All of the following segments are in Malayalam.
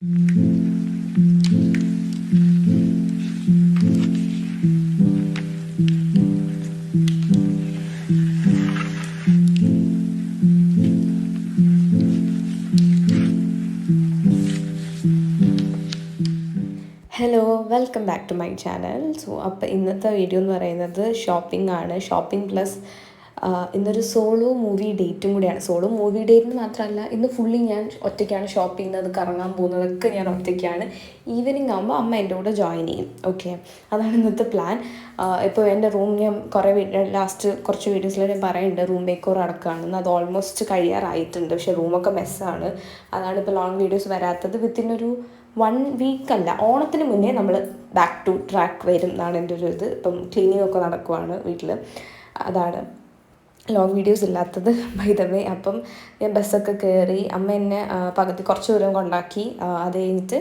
Hello, welcome back to my channel. So അപ്പോൾ ഇന്നത്തെ വീഡിയോ എന്ന് പറയുന്നത് ഷോപ്പിംഗ് ആണ്. ഷോപ്പിംഗ് പ്ലസ് ഇന്നൊരു സോളോ മൂവി ഡേറ്റും കൂടിയാണ്. സോളോ മൂവി ഡേറ്റ് മാത്രമല്ല, ഇന്ന് ഫുള്ളി ഞാൻ ഒറ്റയ്ക്കാണ് ഷോപ്പ് ചെയ്യുന്നത്, കറങ്ങാൻ പോകുന്നതൊക്കെ ഞാൻ ഒറ്റയ്ക്കാണ്. ഈവനിങ് ആകുമ്പോൾ അമ്മ എൻ്റെ കൂടെ ജോയിൻ ചെയ്യും. ഓക്കെ, അതാണ് ഇന്നത്തെ പ്ലാൻ. ഇപ്പോൾ എൻ്റെ റൂം ഞാൻ ലാസ്റ്റ് കുറച്ച് വീഡിയോസിൽ ഞാൻ പറയുന്നുണ്ട് റൂം മേക്കോർ അടക്കമാണെന്ന്. അത് ഓൾമോസ്റ്റ് കഴിയാറായിട്ടുണ്ട്. പക്ഷേ റൂമൊക്കെ മെസ്സാണ്. അതാണ് ഇപ്പോൾ ലോങ് വീഡിയോസ് വരാത്തത്. വിത്തിനൊരു 1 വീക്കല്ല, ഓണത്തിന് മുന്നേ നമ്മൾ ബാക്ക് ടു ട്രാക്ക് വരും എന്നാണ് എൻ്റെ ഒരു ഇത്. ഇപ്പം ക്ലീനിങ് ഒക്കെ നടക്കുവാണ് വീട്ടിൽ, അതാണ് ലോങ് വീഡിയോസ് ഇല്ലാത്തത്. ബൈ ദ വേ, അപ്പം ഞാൻ ബസ്സൊക്കെ കയറി, അമ്മ എന്നെ പകുതി കുറച്ച് ദൂരം കൊണ്ടാക്കി. അത് കഴിഞ്ഞിട്ട്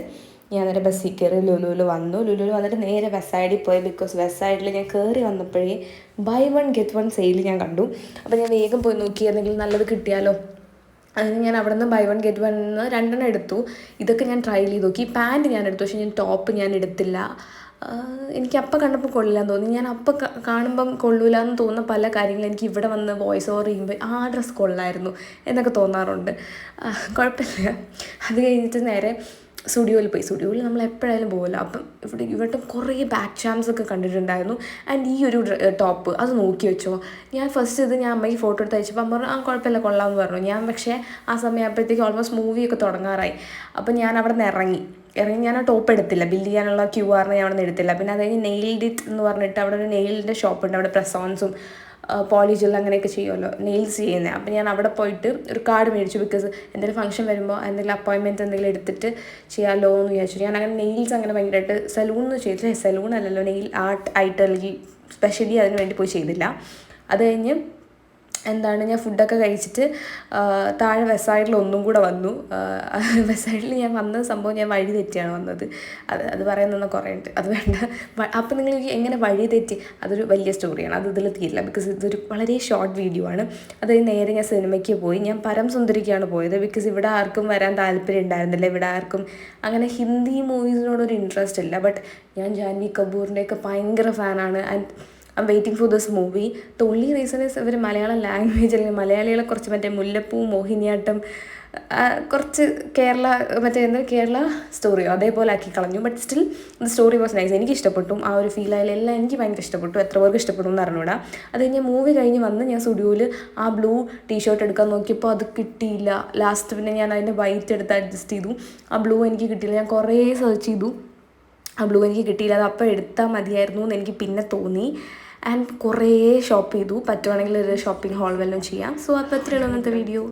ഞാൻ നേരെ ബസ്സിൽ കയറി ലുലുവിൽ വന്നു. ലുലുവിൽ വന്നിട്ട് നേരെ വെസ്റ്റ് സൈഡിൽ പോയി. ബിക്കോസ് വെസ്റ്റ് സൈഡിൽ ഞാൻ കയറി വന്നപ്പോഴേ ബൈ 1 ഗെറ്റ് 1 സെയിൽ ഞാൻ കണ്ടു. അപ്പോൾ ഞാൻ വേഗം പോയി നോക്കി എന്തെങ്കിലും നല്ലത് കിട്ടിയാലോ. അതിന് ഞാൻ അവിടെ നിന്ന് ബൈ 1 ഗെറ്റ് 1 2 എടുത്തു. ഇതൊക്കെ ഞാൻ ട്രൈ ചെയ്ത് നോക്കി. പാൻറ്റ് ഞാൻ എടുത്തു, പക്ഷേ ഞാൻ ടോപ്പ് ഞാൻ എടുത്തില്ല. എനിക്ക് അപ്പം കണ്ടപ്പോൾ കൊള്ളില്ലാന്ന് തോന്നി. ഞാൻ അപ്പം കാണുമ്പം കൊള്ളൂല എന്ന് തോന്നുന്ന പല കാര്യങ്ങളും എനിക്ക് ഇവിടെ വന്ന് വോയിസ് ഓവർ ചെയ്യുമ്പോൾ ആ ഡ്രസ്സ് കൊള്ളായിരുന്നു എന്നൊക്കെ തോന്നാറുണ്ട്. കുഴപ്പമില്ല. അത് കഴിഞ്ഞിട്ട് നേരെ സ്റ്റുഡിയോയിൽ പോയി. സ്റ്റുഡിയോയിൽ നമ്മൾ എപ്പോഴായാലും പോകില്ല. അപ്പം ഇവിടെ കുറേ ബാക്ക് ചാംസ് ഒക്കെ കണ്ടിട്ടുണ്ടായിരുന്നു. ആൻഡ് ഈ ഒരു ടോപ്പ് അത് നോക്കി വെച്ചോ. ഞാൻ ഫസ്റ്റ് ഞാൻ അമ്മയ്ക്ക് ഫോട്ടോ എടുത്ത് അയച്ചപ്പോൾ അമ്മ പറഞ്ഞു കുഴപ്പമില്ല കൊള്ളാമെന്ന് പറഞ്ഞു. ഞാൻ പക്ഷേ ആ സമയമാകുമ്പോഴത്തേക്ക് ഓൾമോസ്റ്റ് മൂവിയൊക്കെ തുടങ്ങാറായി. അപ്പം ഞാൻ അവിടെ നിന്ന് ഇറങ്ങി ഞാൻ ആ ടോപ്പ് എടുത്തില്ല. ബില്ല് ചെയ്യാനുള്ള QR ഞാൻ അവിടെ നിന്ന് എടുത്തില്ല. പിന്നെ അത് കഴിഞ്ഞ് നെയിൽഡ് ഇറ്റ് എന്ന് പറഞ്ഞിട്ട് അവിടെ ഒരു നെയിലിൻ്റെ ഷോപ്പുണ്ട്. അവിടെ പ്രസോൺസും പോളിജെൽ അങ്ങനെയൊക്കെ ചെയ്യുമല്ലോ, നെയിൽസ് ചെയ്യുന്നത്. അപ്പോൾ ഞാൻ അവിടെ പോയിട്ട് ഒരു കാർഡ് മേടിച്ചു. ബിക്കോസ് എന്തെങ്കിലും ഫംഗ്ഷൻ വരുമ്പോൾ എന്തെങ്കിലും അപ്പോയിൻമെൻറ്റ് എന്തെങ്കിലും എടുത്തിട്ട് ചെയ്യാമല്ലോ എന്ന് വിചാരിച്ചു. ഞാൻ അങ്ങനെ നെയിൽസ് അങ്ങനെ ഭയങ്കരമായിട്ട് സലൂണെന്ന് ചെയ്തില്ല. സലൂൺ അല്ലല്ലോ, നെയിൽ ആർട്ട് ആയിട്ട് അല്ലെങ്കിൽ സ്പെഷ്യലി അതിന് വേണ്ടി പോയി ചെയ്തില്ല. അത് കഴിഞ്ഞ് ഞാൻ ഫുഡൊക്കെ കഴിച്ചിട്ട് താഴെ വെസ്റ്റ് സൈഡിൽ ഒന്നും കൂടെ വന്നു. വെസ്റ്റ് സൈഡിൽ ഞാൻ വന്ന സംഭവം ഞാൻ വഴി തെറ്റിയാണ് വന്നത്. അത് പറയുന്ന കുറേ ഉണ്ട്, അത് വേണ്ട. അപ്പം നിങ്ങൾക്ക് എങ്ങനെ വഴി തെറ്റി, അതൊരു വലിയ സ്റ്റോറിയാണ്. അത് ഇതിൽ തീരില്ല. ബിക്കോസ് ഇതൊരു വളരെ ഷോർട്ട് വീഡിയോ ആണ്. അത് നേരെ ഞാൻ സിനിമയ്ക്ക് പോയി. ഞാൻ പരം സുന്ദരിക്കാണ് പോയത്. ബിക്കോസ് ഇവിടെ ആർക്കും വരാൻ താല്പര്യം ഉണ്ടായിരുന്നില്ല. ഇവിടെ ആർക്കും അങ്ങനെ ഹിന്ദി മൂവീസിനോടൊരു ഇൻട്രസ്റ്റ് ഇല്ല. ബട്ട് ഞാൻ ജാൻവി കപൂറിൻ്റെയൊക്കെ ഭയങ്കര ഫാനാണ്. And I'm waiting for this movie. The only reason is ഇവർ മലയാളം ലാംഗ്വേജ് അല്ലെങ്കിൽ മലയാളികളെ കുറച്ച് മറ്റേ മുല്ലപ്പൂ മോഹിനിയാട്ടം കുറച്ച് കേരള സ്റ്റോറിയോ അതേപോലെ ആക്കി കളഞ്ഞു. But still the story was nice. എനിക്ക് ഇഷ്ടപ്പെട്ടു. ആ ഒരു ഫീൽ ആയാലും എല്ലാം എനിക്ക് ഭയങ്കര ഇഷ്ടപ്പെട്ടു. എത്ര പേർക്ക് ഇഷ്ടപ്പെടും എന്ന് അറിഞ്ഞൂടാ. അത് കഴിഞ്ഞ് മൂവി കഴിഞ്ഞ് വന്ന് ഞാൻ സ്റ്റുഡിയോയിൽ ആ ബ്ലൂ ടീഷർട്ട് എടുക്കാൻ നോക്കിയപ്പോൾ അത് കിട്ടിയില്ല. ലാസ്റ്റ് പിന്നെ ഞാൻ അതിൻ്റെ വൈറ്റ് എടുത്ത് അഡ്ജസ്റ്റ് ചെയ്തു. ആ ബ്ലൂ എനിക്ക് കിട്ടിയില്ല. ഞാൻ കുറേ സെർച്ച് ചെയ്തു, ആ ബ്ലൂ എനിക്ക് കിട്ടിയില്ല. അത് അപ്പോൾ എടുത്താൽ മതിയായിരുന്നു എന്ന് എനിക്ക് പിന്നെ തോന്നി. ആൻഡ് കുറേ ഷോപ്പ് ചെയ്തു. പറ്റുവാണെങ്കിൽ ഒരു ഷോപ്പിംഗ് ഹാൾ വല്ലതും ചെയ്യാം. സോ അപ്പോൾ അത്രയുള്ളൂ ഇന്നത്തെ വീഡിയോ.